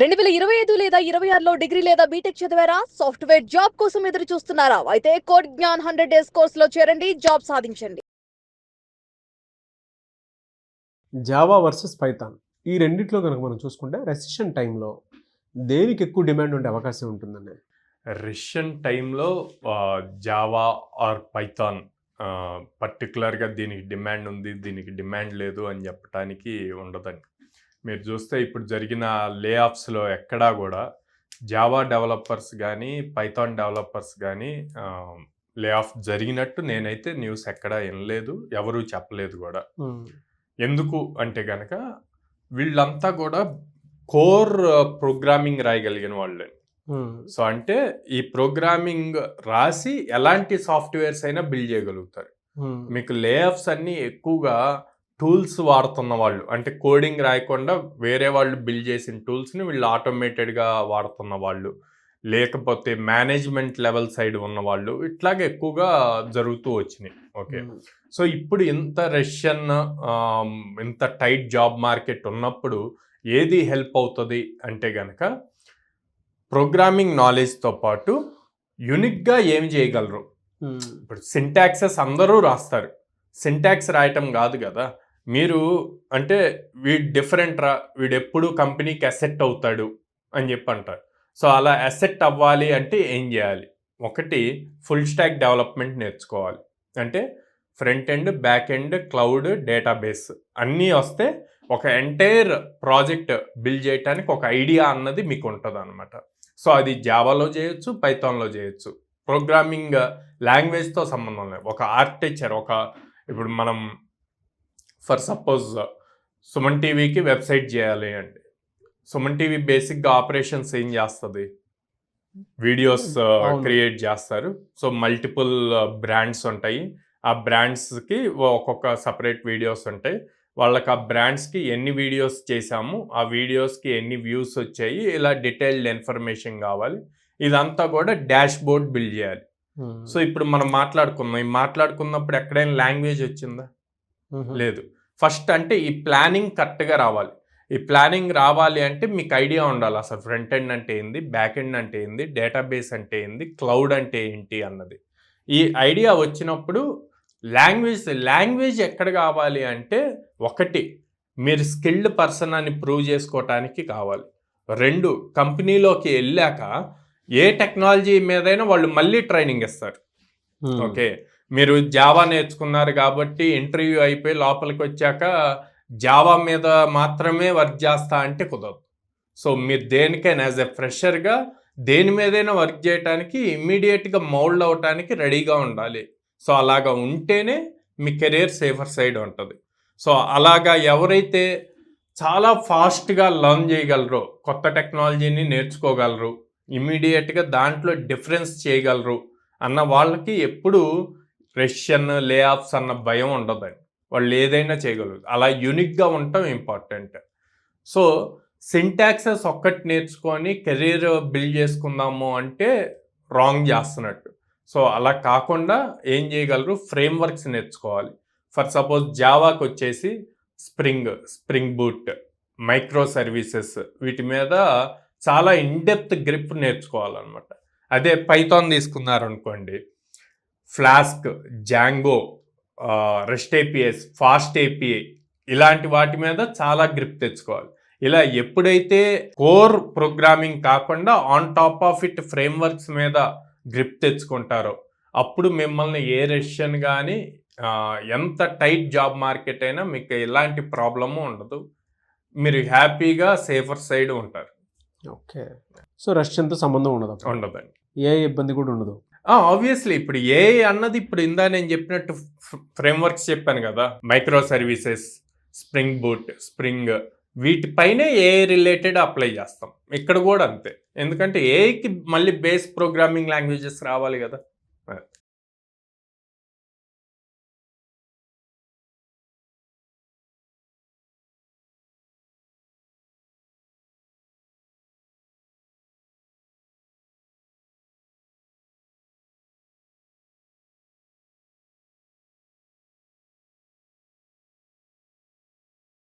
2025 లేదా 26లో డిగ్రీ లేదా బీటెక్ చదివారా? సాఫ్ట్‌వేర్ జాబ్ కోసం ఎదురు చూస్తున్నారా? అయితే కోడ్ జ్ఞాన్ 100 డేస్ కోర్సులో చేరండి, జాబ్ సాధించండి. జావా వర్సెస్ పైథాన్ ఈ రెండిట్లో కనుక మనం చూసుకుంటే రెసిషన్ టైంలో దేనికి ఎక్కువ డిమాండ్ ఉండే అవకాశం ఉంటుందండి? రెసిషన్ టైంలో జావా ఆర్ పైథాన్ పర్టికులర్గా దీనికి డిమాండ్ ఉంది, దీనికి డిమాండ్ లేదు అని చెప్పడానికి ఉండదండి. మీరు చూస్తే ఇప్పుడు జరిగిన లే ఆఫ్స్లో ఎక్కడా కూడా జావా డెవలపర్స్ కానీ పైథాన్ డెవలపర్స్ కానీ లే ఆఫ్ జరిగినట్టు నేనైతే న్యూస్ ఎక్కడా వినలేదు, ఎవరూ చెప్పలేదు కూడా. ఎందుకు అంటే కనుక వీళ్ళంతా కూడా కోర్ ప్రోగ్రామింగ్ రాయగలిగిన వాళ్ళే. సో అంటే ఈ ప్రోగ్రామింగ్ రాసి ఎలాంటి సాఫ్ట్వేర్స్ అయినా బిల్డ్ చేయగలుగుతారు. మీకు లే ఆఫ్స్ అన్నీ ఎక్కువగా టూల్స్ వాడుతున్న వాళ్ళు, అంటే కోడింగ్ రాయకుండా వేరే వాళ్ళు బిల్డ్ చేసిన టూల్స్ని వీళ్ళు ఆటోమేటెడ్గా వాడుతున్న వాళ్ళు, లేకపోతే మేనేజ్మెంట్ లెవెల్ సైడ్ ఉన్న వాళ్ళు, ఇట్లాగే ఎక్కువగా జరుగుతూ వచ్చినాయి. ఓకే, సో ఇప్పుడు ఇంత రష్యన్ ఇంత టైట్ జాబ్ మార్కెట్ ఉన్నప్పుడు ఏది హెల్ప్ అవుతుంది అంటే కనుక ప్రోగ్రామింగ్ నాలెడ్జ్తో పాటు యూనిక్గా ఏం చేయగలరు. ఇప్పుడు సింటాక్సెస్ అందరూ రాస్తారు, సింటాక్స్ రాయటం కాదు కదా. మీరు అంటే వీడు డిఫరెంట్ రా, వీడు ఎప్పుడు కంపెనీకి అసెట్ అవుతాడు అని చెప్పి అంటారు. సో అలా అసెట్ అవ్వాలి అంటే ఏం చేయాలి? ఒకటి, ఫుల్ స్టాక్ డెవలప్మెంట్ నేర్చుకోవాలి. అంటే front end, back end, cloud, database అన్నీ వస్తే ఒక ఎంటైర్ ప్రాజెక్ట్ బిల్డ్ చేయడానికి ఒక ఐడియా అన్నది మీకు ఉంటుంది అనమాట. సో అది జావాలో చేయొచ్చు, పైథాన్లో చేయొచ్చు. ప్రోగ్రామింగ్ లాంగ్వేజ్తో సంబంధం లేదు. ఒక ఆర్కిటెక్చర్, ఇప్పుడు మనం ఫర్ సపోజ్ సుమన్ టీవీకి వెబ్సైట్ చేయాలి అంటే సుమన్ టీవీ బేసిక్గా ఆపరేషన్స్ ఏం చేస్తుంది? వీడియోస్ క్రియేట్ చేస్తారు. సో మల్టిపుల్ బ్రాండ్స్ ఉంటాయి, ఆ బ్రాండ్స్కి ఒక్కొక్క సపరేట్ వీడియోస్ ఉంటాయి. వాళ్ళకి ఆ బ్రాండ్స్కి ఎన్ని వీడియోస్ చేశాము, ఆ వీడియోస్కి ఎన్ని వ్యూస్ వచ్చాయి, ఇలా డీటెయిల్డ్ ఇన్ఫర్మేషన్ కావాలి. ఇదంతా కూడా డాష్ బోర్డ్ బిల్డ్ చేయాలి. సో ఇప్పుడు మనం మాట్లాడుకున్నప్పుడు ఎక్కడైనా లాంగ్వేజ్ వచ్చిందా? లేదు. ఫస్ట్ అంటే ఈ ప్లానింగ్ కరెక్ట్గా రావాలి. ఈ ప్లానింగ్ రావాలి అంటే మీకు ఐడియా ఉండాలి అసలు ఫ్రంట్ ఎండ్ అంటే ఏంది, బ్యాక్ ఎండ్ అంటే ఏంది, డేటాబేస్ అంటే ఏంది, క్లౌడ్ అంటే ఏంటి అన్నది. ఈ ఐడియా వచ్చినప్పుడు లాంగ్వేజ్ ఎక్కడ కావాలి అంటే, ఒకటి, మీరు స్కిల్డ్ పర్సన్ అని ప్రూవ్ చేసుకోవటానికి కావాలి. రెండు, కంపెనీలోకి వెళ్ళాక ఏ టెక్నాలజీ మీదైనా వాళ్ళు మళ్ళీ ట్రైనింగ్ ఇస్తారు. ఓకే, మీరు జావా నేర్చుకున్నారు కాబట్టి ఇంటర్వ్యూ అయిపోయి లోపలికి వచ్చాక జావా మీద మాత్రమే వర్క్ చేస్తా అంటే కుదరదు. సో మీరు దేనికైనా యాజ్ ఎ ఫ్రెషర్గా దేని మీదైనా వర్క్ చేయడానికి ఇమ్మీడియట్గా మౌల్డ్ అవటానికి రెడీగా ఉండాలి. సో అలాగా ఉంటేనే మీ కెరీర్ సేఫర్ సైడ్ ఉంటుంది. సో అలాగా ఎవరైతే చాలా ఫాస్ట్గా లర్న్ చేయగలరో, కొత్త టెక్నాలజీని నేర్చుకోగలరు, ఇమ్మీడియట్గా దాంట్లో డిఫరెన్స్ చేయగలరు అన్న వాళ్ళకి ఎప్పుడు రష్యన్ లే ఆఫ్స్ అన్న భయం ఉండదండి. వాళ్ళు ఏదైనా చేయగలరు. అలా యూనిక్గా ఉండటం ఇంపార్టెంట్. సో సింటాక్సెస్ ఒక్కటి నేర్చుకొని కెరీర్ బిల్డ్ చేసుకుందాము అంటే రాంగ్ చేస్తున్నట్టు. సో అలా కాకుండా ఏం చేయగలరు? ఫ్రేమ్వర్క్స్ నేర్చుకోవాలి. ఫర్ సపోజ్ జావాకి వచ్చేసి స్ప్రింగ్ బూట్, మైక్రో సర్వీసెస్, వీటి మీద చాలా ఇన్డెప్త్ గ్రిప్ నేర్చుకోవాలన్నమాట. అదే పైథాన్ తీసుకున్నారనుకోండి, Flask, Django, rest APIs, fast API, ఇలాంటి వాటి మీద చాలా గ్రిప్ తెచ్చుకోవాలి. ఇలా ఎప్పుడైతే కోర్ ప్రోగ్రామింగ్ కాకుండా on top of it frameworks మీద గ్రిప్ తెచ్చుకుంటారో అప్పుడు మిమ్మల్ని ఏ రష్యన్ కానీ ఎంత టైట్ జాబ్ మార్కెట్ అయినా మీకు ఎలాంటి ప్రాబ్లము ఉండదు. మీరు హ్యాపీగా సేఫర్ సైడ్ ఉంటారు. ఓకే, సో రష్యన్తో సంబంధం ఉండదండి, ఏ ఇబ్బంది కూడా ఉండదు. ఆబ్వియస్లీ ఇప్పుడు ఏఐ అన్నది ఇప్పుడు ఇందా నేను చెప్పినట్టు ఫ్రేమ్వర్క్స్ చెప్పాను కదా, micro services, Spring Boot, Spring, వీటిపైనే ఏఐ రిలేటెడ్ అప్లై చేస్తాం. ఇక్కడ కూడా అంతే, ఎందుకంటే ఏఐకి మళ్ళీ బేస్ ప్రోగ్రామింగ్ లాంగ్వేజెస్ రావాలి కదా.